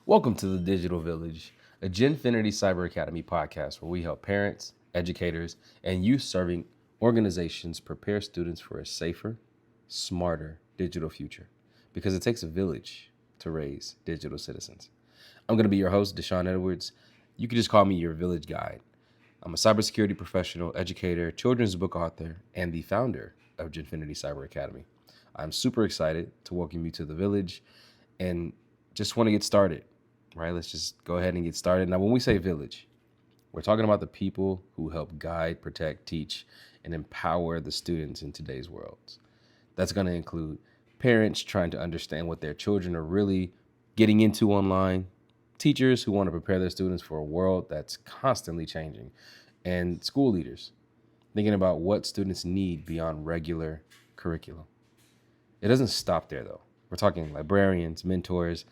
Welcome to the Digital Village, a Genfinity Cyber Academy podcast where we help parents, educators, and youth serving organizations prepare students for a safer, smarter digital future. Because it takes a village to raise digital citizens. I'm going to be your host, Deshawn Edwards. You can just call me your village guide. I'm a cybersecurity professional, educator, children's book author, and the founder of Genfinity Cyber Academy. I'm super excited to welcome you to the village and just want to get started, right? Let's just go ahead and get started. Now, when we say village, we're talking about the people who help guide, protect, teach, and empower the students in today's world. That's going to include parents trying to understand what their children are really getting into online, teachers who want to prepare their students for a world that's constantly changing, and school leaders thinking about what students need beyond regular curriculum. It doesn't stop there, though. We're talking librarians, mentors,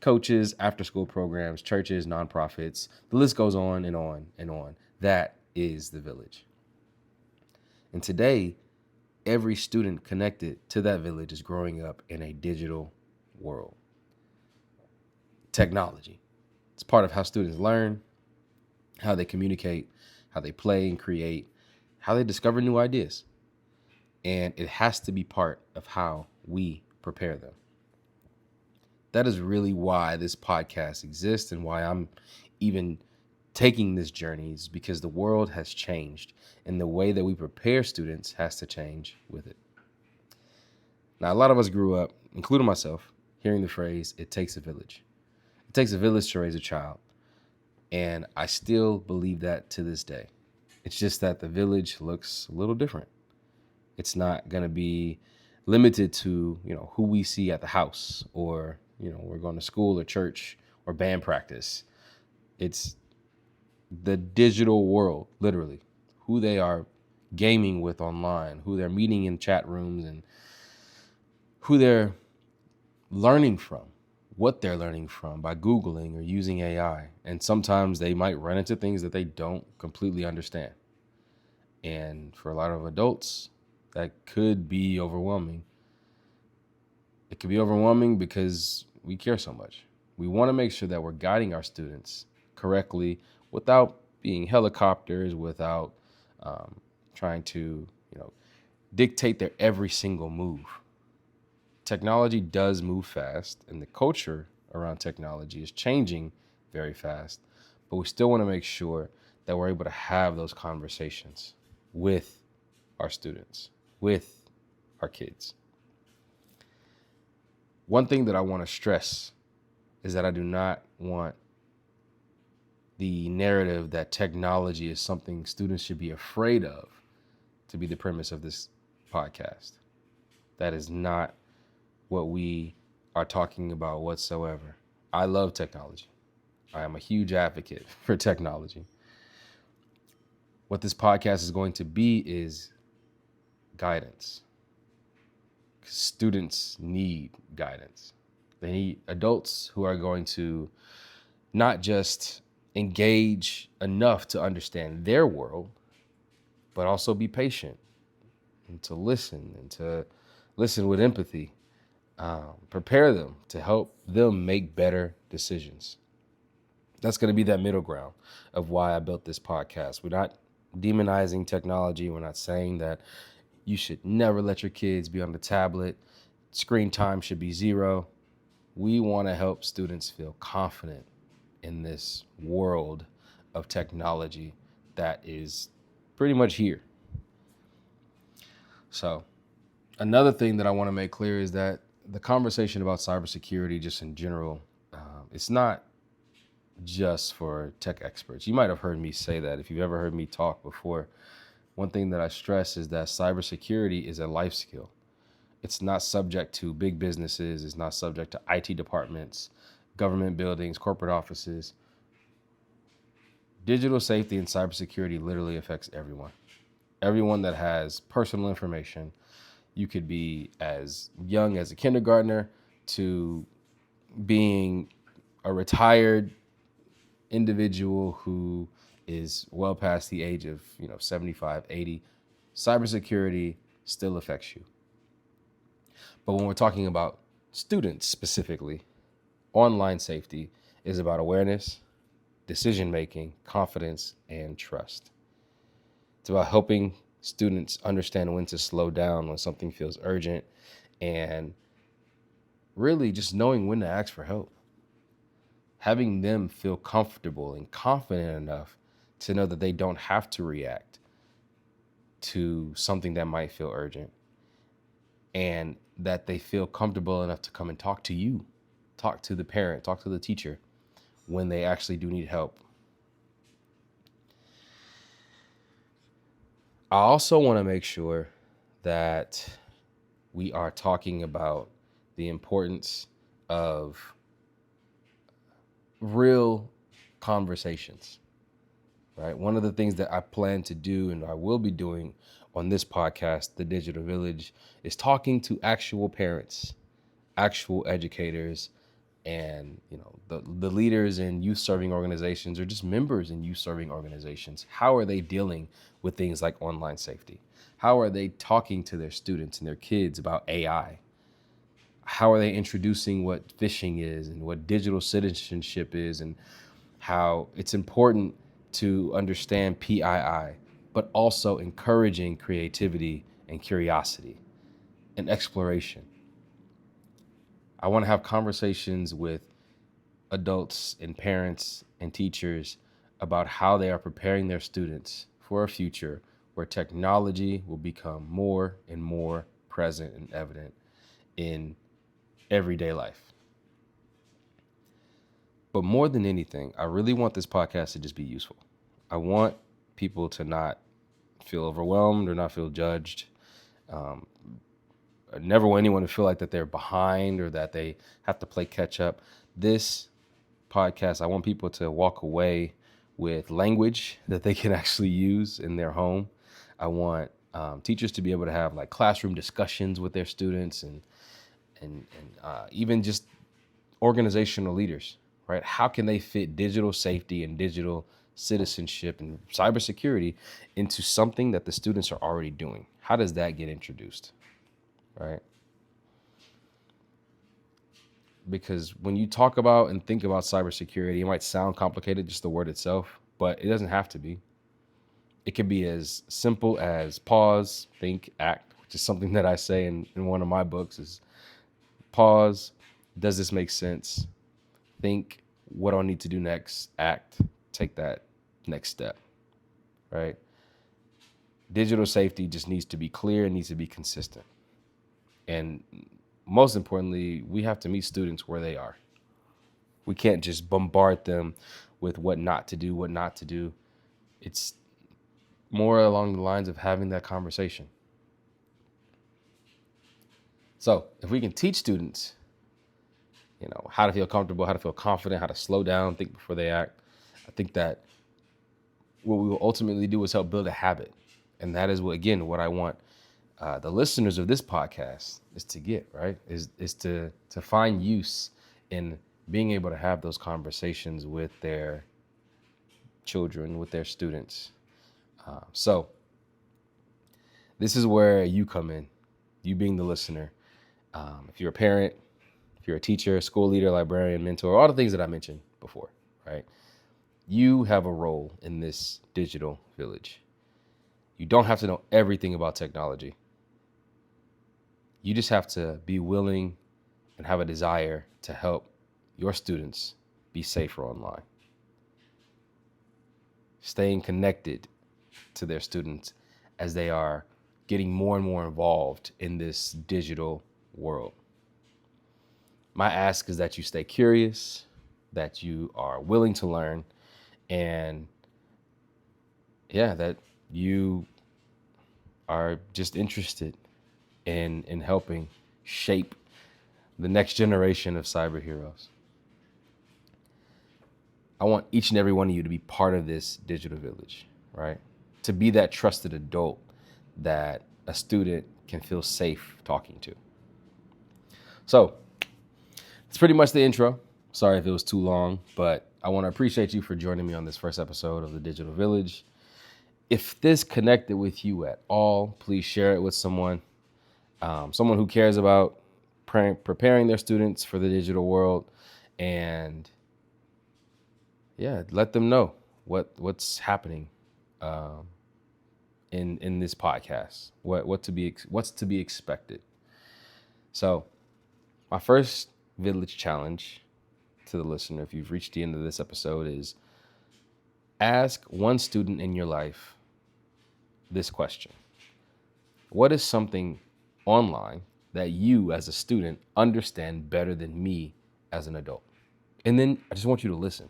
coaches, after-school programs, churches, nonprofits. The list goes on and on and on. That is the village. And today, every student connected to that village is growing up in a digital world. Technology. It's part of how students learn, how they communicate, how they play and create, how they discover new ideas. And it has to be part of how we prepare them. That is really why this podcast exists and why I'm even taking this journey, is because the world has changed and the way that we prepare students has to change with it. Now, a lot of us grew up, including myself, hearing the phrase, it takes a village. It takes a village to raise a child. And I still believe that to this day. It's just that the village looks a little different. It's not going to be limited to, who we see at the house or, we're going to school or church or band practice. It's the digital world, literally, who they are gaming with online, who they're meeting in chat rooms, and who they're learning from, what they're learning from by Googling or using AI. And sometimes they might run into things that they don't completely understand. And for a lot of adults, that could be overwhelming. It could be overwhelming because we care so much. We want to make sure that we're guiding our students correctly without being helicopters, without trying to, dictate their every single move. Technology does move fast, and the culture around technology is changing very fast. But we still want to make sure that we're able to have those conversations with our students, with our kids. One thing that I want to stress is that I do not want the narrative that technology is something students should be afraid of to be the premise of this podcast. That is not what we are talking about whatsoever. I love technology. I am a huge advocate for technology. What this podcast is going to be is guidance. Students need guidance. They need adults who are going to not just engage enough to understand their world, but also be patient and to listen with empathy. Prepare them to help them make better decisions. That's going to be that middle ground of why I built this podcast. We're not demonizing technology. We're not saying that you should never let your kids be on the tablet. Screen time should be 0. We want to help students feel confident in this world of technology that is pretty much here. So another thing that I want to make clear is that the conversation about cybersecurity just in general, it's not just for tech experts. You might have heard me say that if you've ever heard me talk before. One thing that I stress is that cybersecurity is a life skill. It's not subject to big businesses. It's not subject to IT departments, government buildings, corporate offices. Digital safety and cybersecurity literally affects everyone. Everyone that has personal information. You could be as young as a kindergartner to being a retired individual who is well past the age of 75, 80. Cybersecurity still affects you. But when we're talking about students specifically, online safety is about awareness, decision making, confidence, and trust. It's about helping students understand when to slow down when something feels urgent, and really just knowing when to ask for help. Having them feel comfortable and confident enough to know that they don't have to react to something that might feel urgent, and that they feel comfortable enough to come and talk to you, talk to the parent, talk to the teacher when they actually do need help. I also want to make sure that we are talking about the importance of real conversations, right? One of the things that I plan to do and I will be doing on this podcast, The Digital Village, is talking to actual parents, actual educators, and the leaders in youth serving organizations or just members in youth serving organizations. How are they dealing with things like online safety? How are they talking to their students and their kids about AI? How are they introducing what phishing is and what digital citizenship is, and how it's important to understand PII, but also encouraging creativity and curiosity and exploration? I want to have conversations with adults and parents and teachers about how they are preparing their students for a future where technology will become more and more present and evident in everyday life. But more than anything, I really want this podcast to just be useful. I want people to not feel overwhelmed or not feel judged. I never want anyone to feel like that they're behind or that they have to play catch up. This podcast, I want people to walk away with language that they can actually use in their home. I want teachers to be able to have like classroom discussions with their students, and even just organizational leaders, right? How can they fit digital safety and digital citizenship and cybersecurity into something that the students are already doing? How does that get introduced, right? Because when you talk about and think about cybersecurity, it might sound complicated, just the word itself, but it doesn't have to be. It can be as simple as pause, think, act, which is something that I say in one of my books is pause. Does this make sense? Think, what do I need to do next? Act, take that next step, right? Digital safety just needs to be clear, it needs to be consistent. And most importantly, we have to meet students where they are. We can't just bombard them with what not to do. It's more along the lines of having that conversation. So if we can teach students, how to feel comfortable, how to feel confident, how to slow down, think before they act, I think that what we will ultimately do is help build a habit. And that is what I want the listeners of this podcast is to get, right? Is to find use in being able to have those conversations with their children, with their students. So this is where you come in, you being the listener. If you're a parent, if you're a teacher, school leader, librarian, mentor, all the things that I mentioned before, right? You have a role in this digital village. You don't have to know everything about technology. You just have to be willing and have a desire to help your students be safer online. Staying connected to their students as they are getting more and more involved in this digital world. My ask is that you stay curious, that you are willing to learn, and that you are just interested in helping shape the next generation of cyber heroes. I want each and every one of you to be part of this digital village, right? To be that trusted adult that a student can feel safe talking to. So it's pretty much the intro. Sorry if it was too long, but I want to appreciate you for joining me on this first episode of the Digital Village. If this connected with you at all, please share it with someone who cares about preparing their students for the digital world and yeah, let them know what's happening in this podcast. What's to be expected. So, my first village challenge to the listener, if you've reached the end of this episode, is ask one student in your life this question: what is something online that you as a student understand better than me as an adult? And then I just want you to listen.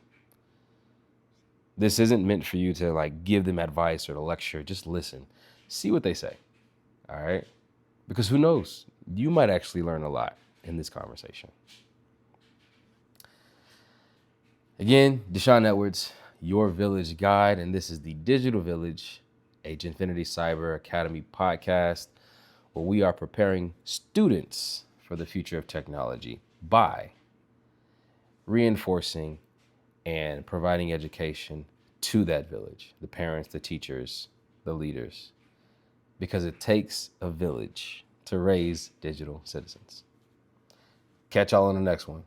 This isn't meant for you to like give them advice or to lecture. Just listen. See what they say. All right? Because who knows? You might actually learn a lot in this conversation. Again, Deshawn Edwards, your village guide, and this is the Digital Village, a Genfinity Cyber Academy podcast where we are preparing students for the future of technology by reinforcing and providing education to that village, the parents, the teachers, the leaders, because it takes a village to raise digital citizens. Catch y'all on the next one.